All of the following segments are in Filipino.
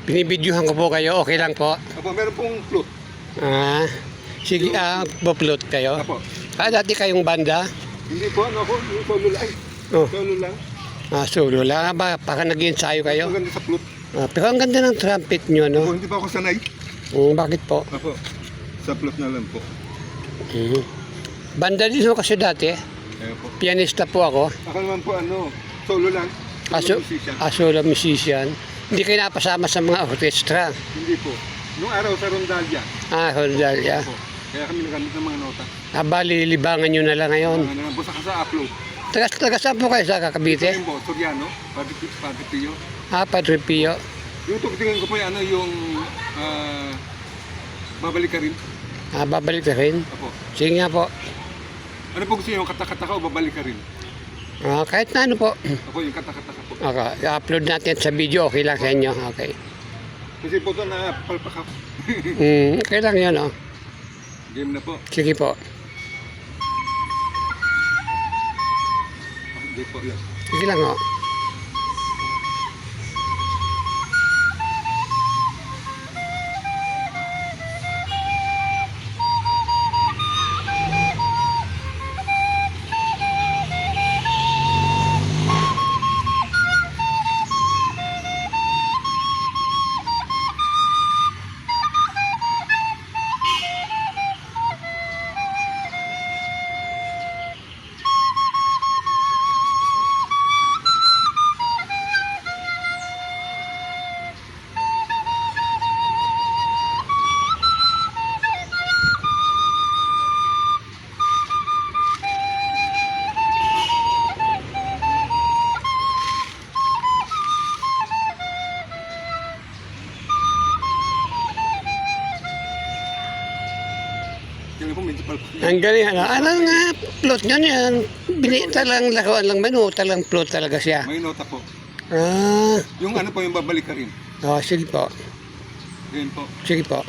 Binibidyohan ko po kayo, okay lang po. Apo, meron pong flute. Sige, bo-float kayo. Apo. Dati kayong banda? Hindi po, ano ako, yung solo lang. Oh. Solo lang. Solo lang ba? Baka nag-ensayo kayo? Maganda sa flute. Pero ang ganda ng trumpet nyo, no? Apo, hindi pa ako sanay. Bakit po? Apo, sa flute na lang po. Banda din ako kasi dati. Po. Pianista po ako. Ako naman po, ano, solo lang. Solo musician. Solo musician. Hindi kayo napasama sa mga orkestra. Hindi po. Nung araw sa Rondalya. Rondalya. Apo. Kaya kami nagamit ng mga nota. Bali, libangan nyo na lang ngayon. Busa ka sa upload. Taga saan po kayo sa Cavite? Ito po, Soriano, Padre Pio. Padre Pio. Yung tugtingin ko po yung, ano, yung babalik ka rin. Babalik na rin. Apo. Sige nga po. Ano po gusto nyo, kata-kata ka o babalik ka rin? Kahit na ano po. Ako yung kata-kata ka po. Okay. I-upload natin sa video. Okay lang sa inyo. Okay. Kasi po ito na palpak ako. Okay lang yun, oh. Game na po. Sige po. Hindi po yan. Sige lang, oh. Kaya po medyo palpak. Ang galing, ano? Anong float nyo yan? Talang lakuan lang menu, talang float talaga siya. May nota po. Yung ano po yung babalik ka rin. Sige po. Ganyan po. Sige po.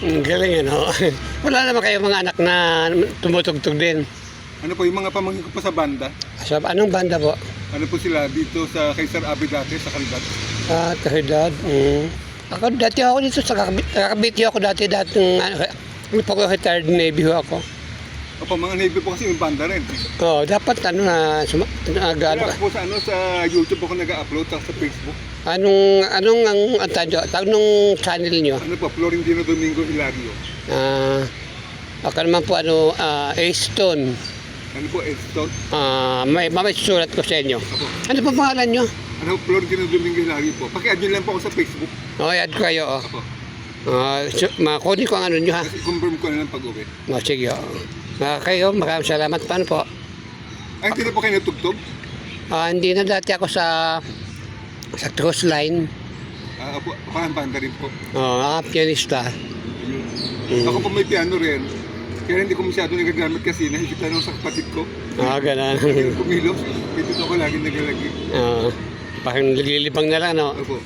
Ang galing, ano? Wala naman kayo mga anak na tumutugtog din. Ano po yung mga pamangkin ko po sa banda? Anong banda po? Ano po sila dito sa Kaisar Abe dati sa Kalbat? Kahidad. Ako dati ako dito sa Cavite ako dati pag-retired Navy ho ako. Opo, mga Navy po kasi yung banda rin. Dapat Kaya po sa, sa YouTube ako nag-upload sa Facebook. Anong ang channel nyo? Ano po, Florentino Domingo Hilario. Ako naman po A-Stone. Ano po, Edstone? May sulat ko sa inyo. Opo. Ano po pangalan nyo? Ano, Florentino Domingo Hilario po. Paki-add nyo lang po ako sa Facebook. Add ko kayo. Opo. Makunin ko ang ano nyo, ha? Kasi confirm ko na lang pag-uwi. Sige. Kayo, maraming salamat. Paano po? Ay, hindi na po kayo natugtog? Hindi na, dati ako sa cruise line. Opo, banda rin po. Pianista. Ako po may piano rin. Kaya hindi ko masyado nagagamit kasi nakikita nung sa kapatid ko. Ganun. Kumilos, dito ako lagi nagalagi. Parang nililibang na lang, no? Opo.